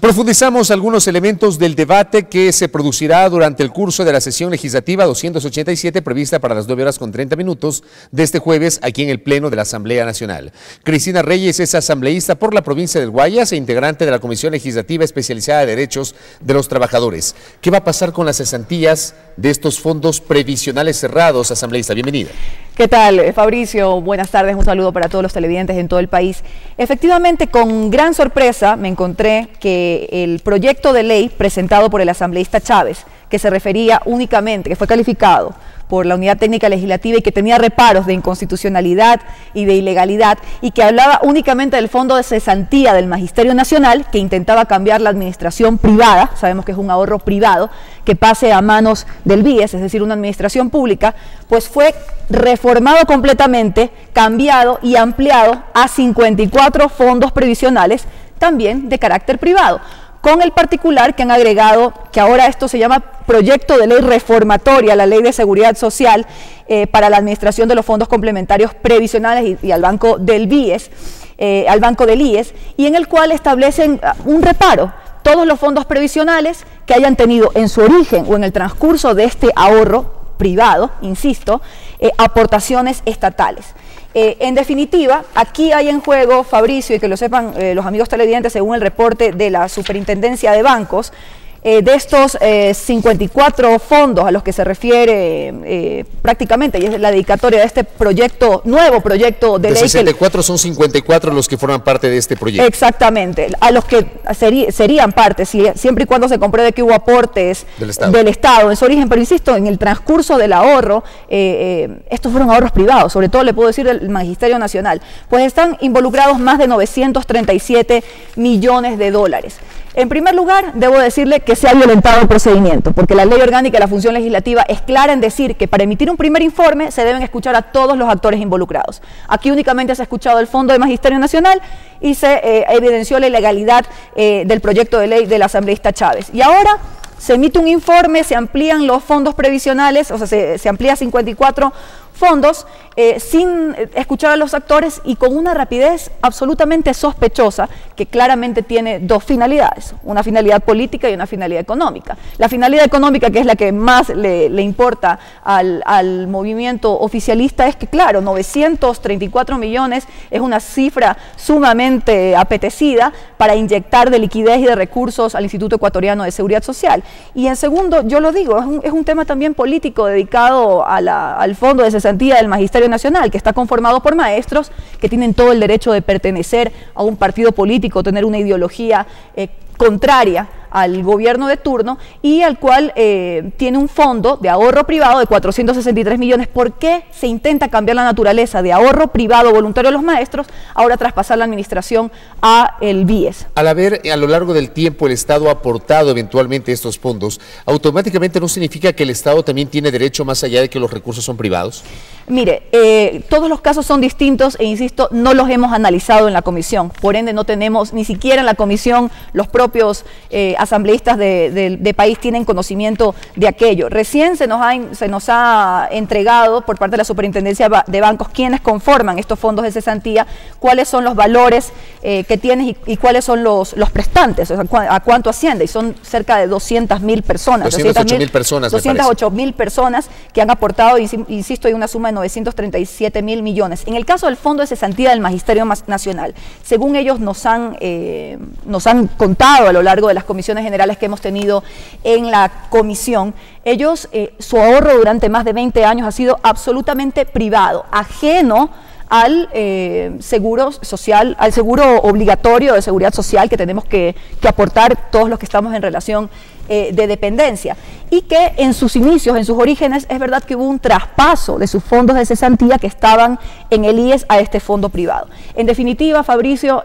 Profundizamos algunos elementos del debate que se producirá durante el curso de la sesión legislativa 287 prevista para las 9:30 de este jueves aquí en el Pleno de la Asamblea Nacional. Cristina Reyes es asambleísta por la provincia del Guayas e integrante de la Comisión Legislativa Especializada de Derechos de los Trabajadores. ¿Qué va a pasar con las cesantías de estos fondos previsionales cerrados, asambleísta? Bienvenida. ¿Qué tal, Fabricio? Buenas tardes, un saludo para todos los televidentes en todo el país. Efectivamente, con gran sorpresa me encontré que el proyecto de ley presentado por el asambleísta Chávez, que se refería únicamente, que fue calificado por la Unidad Técnica Legislativa y que tenía reparos de inconstitucionalidad y de ilegalidad, y que hablaba únicamente del fondo de cesantía del Magisterio Nacional, que intentaba cambiar la administración privada, sabemos que es un ahorro privado, que pase a manos del BIES, es decir, una administración pública, pues fue reformado completamente, cambiado y ampliado a 54 fondos previsionales, también de carácter privado, con el particular que han agregado que ahora esto se llama proyecto de ley reformatoria a la Ley de Seguridad Social para la administración de los fondos complementarios previsionales y al banco del BIES, al banco del IES, y en el cual establecen un reparo. Todos los fondos previsionales que hayan tenido en su origen o en el transcurso de este ahorro privado, insisto, aportaciones estatales. En definitiva, aquí hay en juego, Fabricio, y que lo sepan los amigos televidentes, según el reporte de la Superintendencia de Bancos, de estos 54 fondos a los que se refiere prácticamente, y es la dedicatoria de este proyecto, nuevo proyecto de ley. De 64 son 54 los que forman parte de este proyecto. Exactamente, a los que serían parte, siempre y cuando se compruebe que hubo aportes del Estado en su origen, pero insisto, en el transcurso del ahorro, estos fueron ahorros privados, sobre todo le puedo decir del Magisterio Nacional, pues están involucrados más de 937 millones de dólares. En primer lugar, debo decirle que se ha violentado el procedimiento, porque la Ley Orgánica de la Función Legislativa es clara en decir que para emitir un primer informe se deben escuchar a todos los actores involucrados. Aquí únicamente se ha escuchado el Fondo de Magisterio Nacional y se evidenció la ilegalidad del proyecto de ley del asambleísta Chávez. Y ahora se emite un informe, se amplían los fondos previsionales, o sea, se amplía 54 fondos sin escuchar a los actores y con una rapidez absolutamente sospechosa que claramente tiene dos finalidades, una finalidad política y una finalidad económica. La finalidad económica, que es la que más le importa al movimiento oficialista, es que claro, 934 millones es una cifra sumamente apetecida para inyectar de liquidez y de recursos al Instituto Ecuatoriano de Seguridad Social. Y en segundo, yo lo digo, es un tema también político dedicado al Fondo de Cesantía del Magisterio Nacional, que está conformado por maestros que tienen todo el derecho de pertenecer a un partido político, tener una ideología contraria al gobierno de turno y al cual tiene un fondo de ahorro privado de 463 millones. ¿Por qué se intenta cambiar la naturaleza de ahorro privado voluntario de los maestros, ahora traspasar la administración a el BIES? Al haber a lo largo del tiempo el Estado ha aportado eventualmente estos fondos, ¿automáticamente no significa que el Estado también tiene derecho más allá de que los recursos son privados? Mire, todos los casos son distintos e insisto, no los hemos analizado en la comisión, por ende no tenemos ni siquiera en la comisión los propios asambleístas de país tienen conocimiento de aquello. Recién se nos ha entregado por parte de la Superintendencia de Bancos quienes conforman estos fondos de cesantía, cuáles son los valores que tienen y cuáles son los prestantes, o sea, a cuánto asciende, y son cerca de 200.000 personas. 208.000 personas, 208.000 personas que han aportado, insisto, hay una suma de 937.000 millones. En el caso del Fondo de Cesantía del Magisterio Nacional, según ellos nos han contado a lo largo de las comisiones generales que hemos tenido en la comisión, ellos, su ahorro durante más de 20 años ha sido absolutamente privado, ajeno al seguro social, al seguro obligatorio de seguridad social que tenemos que aportar todos los que estamos en relación de dependencia, y que en sus inicios, en sus orígenes, es verdad que hubo un traspaso de sus fondos de cesantía que estaban en el IES a este fondo privado. En definitiva, Fabricio,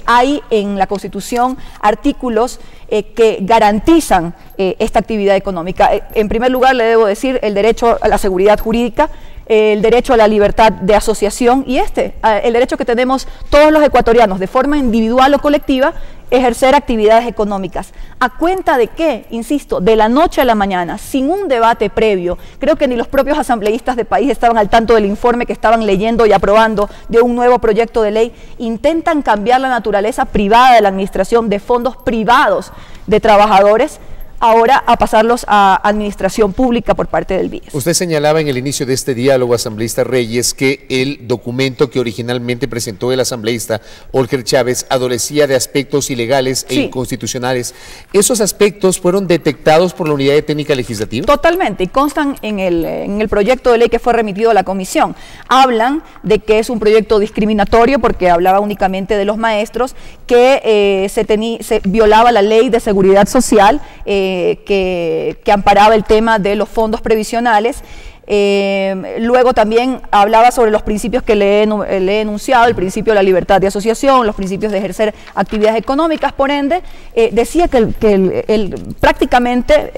hay en la Constitución artículos que garantizan esta actividad económica. En primer lugar, le debo decir el derecho a la seguridad jurídica, el derecho a la libertad de asociación y el derecho que tenemos todos los ecuatorianos de forma individual o colectiva ejercer actividades económicas. ¿A cuenta de qué? Insisto, de la noche a la mañana, sin un debate previo. Creo que ni los propios asambleístas del país estaban al tanto del informe que estaban leyendo y aprobando de un nuevo proyecto de ley. Intentan cambiar la naturaleza privada de la administración de fondos privados de trabajadores, ahora a pasarlos a administración pública por parte del BIES. Usted señalaba en el inicio de este diálogo, asambleísta Reyes, que el documento que originalmente presentó el asambleísta Olger Chávez adolecía de aspectos ilegales e inconstitucionales. ¿Esos aspectos fueron detectados por la Unidad de Técnica Legislativa? Totalmente, y constan en el proyecto de ley que fue remitido a la comisión. Hablan de que es un proyecto discriminatorio porque hablaba únicamente de los maestros, que se violaba la ley de seguridad social, que amparaba el tema de los fondos previsionales. Luego también hablaba sobre los principios que le he enunciado, el principio de la libertad de asociación, los principios de ejercer actividades económicas. Por ende, decía que prácticamente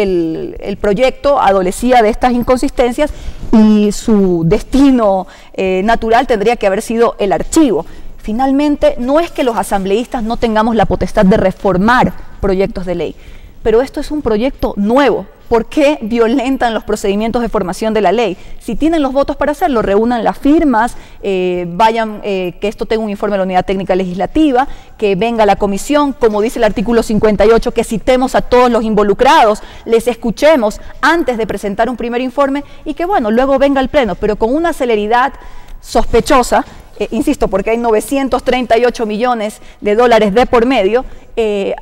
el proyecto adolecía de estas inconsistencias y su destino natural tendría que haber sido el archivo. Finalmente, no es que los asambleístas no tengamos la potestad de reformar proyectos de ley, pero esto es un proyecto nuevo. ¿Por qué violentan los procedimientos de formación de la ley? Si tienen los votos para hacerlo, reúnan las firmas, que esto tenga un informe de la Unidad Técnica Legislativa, que venga la comisión, como dice el artículo 58, que citemos a todos los involucrados, les escuchemos antes de presentar un primer informe y que, bueno, luego venga al Pleno, pero con una celeridad sospechosa, insisto, porque hay 938 millones de dólares de por medio,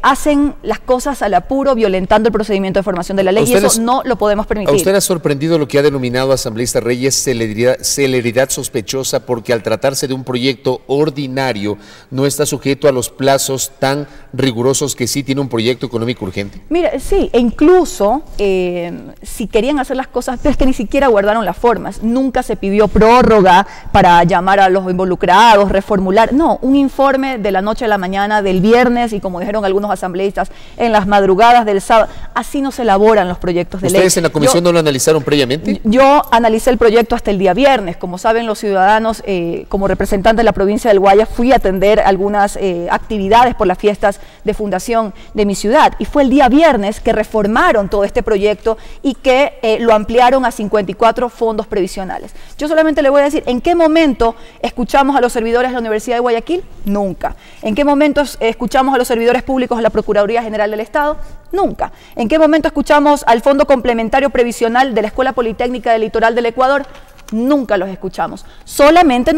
hacen las cosas al apuro, violentando el procedimiento de formación de la ley, y eso no lo podemos permitir. ¿A usted le ha sorprendido lo que ha denominado asambleísta Reyes celeridad sospechosa, porque al tratarse de un proyecto ordinario no está sujeto a los plazos tan rigurosos que sí tiene un proyecto económico urgente? Mira, sí, e incluso si querían hacer las cosas, pero es que ni siquiera guardaron las formas, nunca se pidió prórroga para llamar a los involucrados, reformular, no, un informe de la noche a la mañana del viernes, y como dijeron algunos asambleístas, en las madrugadas del sábado. Así no se elaboran los proyectos de ley. ¿Ustedes en la comisión no lo analizaron previamente? Yo analicé el proyecto hasta el día viernes. Como saben los ciudadanos, como representante de la provincia del Guayas, fui a atender algunas actividades por las fiestas de fundación de mi ciudad, y fue el día viernes que reformaron todo este proyecto y que lo ampliaron a 54 fondos previsionales. Yo solamente le voy a decir, ¿en qué momento escuchamos a los servidores de la Universidad de Guayaquil? Nunca. ¿En qué momento escuchamos a los servidores públicos de la Procuraduría General del Estado? Nunca. ¿En qué momento escuchamos al Fondo Complementario Previsional de la Escuela Politécnica del Litoral del Ecuador? Nunca los escuchamos. Solamente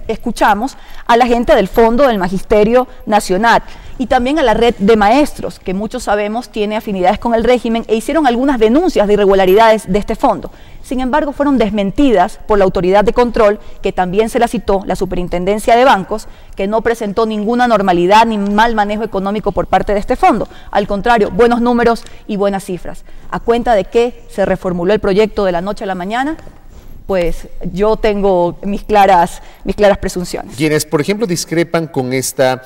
escuchamos a la gente del Fondo del Magisterio Nacional y también a la red de maestros, que muchos sabemos tiene afinidades con el régimen, e hicieron algunas denuncias de irregularidades de este fondo. Sin embargo, fueron desmentidas por la autoridad de control, que también se la citó, la Superintendencia de Bancos, que no presentó ninguna normalidad ni mal manejo económico por parte de este fondo. Al contrario, buenos números y buenas cifras. ¿A cuenta de qué se reformuló el proyecto de la noche a la mañana? Pues yo tengo mis claras presunciones. Quienes, por ejemplo, discrepan con esta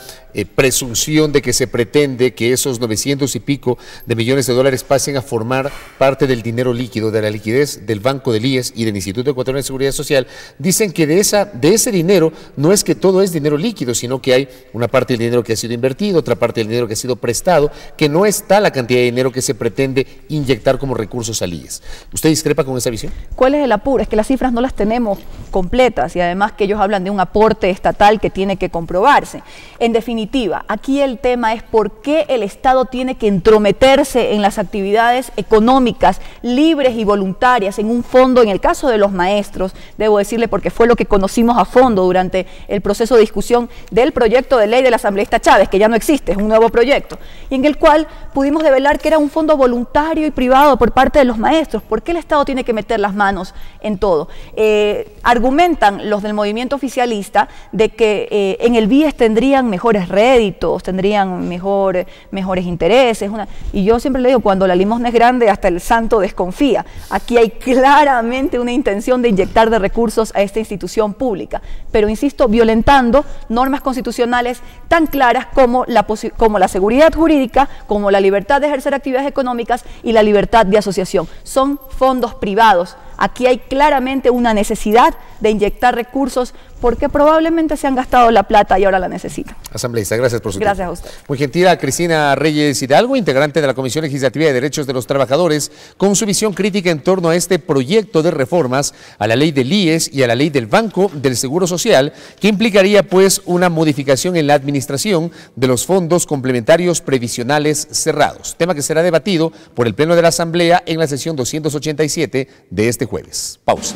presunción de que se pretende que esos 900 y pico de millones de dólares pasen a formar parte del dinero líquido, de la liquidez del Banco del IES y del Instituto Ecuatoriano de Seguridad Social, dicen que de ese dinero no es que todo es dinero líquido, sino que hay una parte del dinero que ha sido invertido, otra parte del dinero que ha sido prestado, que no está la cantidad de dinero que se pretende inyectar como recursos al IES. ¿Usted discrepa con esa visión? ¿Cuál es el apuro? Es que las cifras no las tenemos completas, y además que ellos hablan de un aporte estatal que tiene que comprobarse. En definitiva, aquí el tema es por qué el Estado tiene que entrometerse en las actividades económicas libres y voluntarias en un fondo. En el caso de los maestros, debo decirle, porque fue lo que conocimos a fondo durante el proceso de discusión del proyecto de ley del asambleísta Chávez, que ya no existe, es un nuevo proyecto, y en el cual pudimos develar que era un fondo voluntario y privado por parte de los maestros. ¿Por qué el Estado tiene que meter las manos en todo? Argumentan los del movimiento oficialista de que en el BIES tendrían mejores réditos, tendrían mejores intereses, y yo siempre le digo, cuando la limosna es grande hasta el santo desconfía. Aquí hay claramente una intención de inyectar de recursos a esta institución pública, pero insisto, violentando normas constitucionales tan claras como la seguridad jurídica, como la libertad de ejercer actividades económicas y la libertad de asociación. Son fondos privados aquí hay claramente una necesidad de inyectar recursos porque probablemente se han gastado la plata y ahora la necesitan. Asambleísta, gracias por su tiempo. Gracias tiempo. a usted. Muy gentil a Cristina Reyes Hidalgo, integrante de la Comisión Legislativa de Derechos de los Trabajadores, con su visión crítica en torno a este proyecto de reformas a la ley del IES y a la ley del Banco del Seguro Social, que implicaría pues una modificación en la administración de los fondos complementarios previsionales cerrados, tema que será debatido por el Pleno de la Asamblea en la sesión 287 de este jueves. Pausa.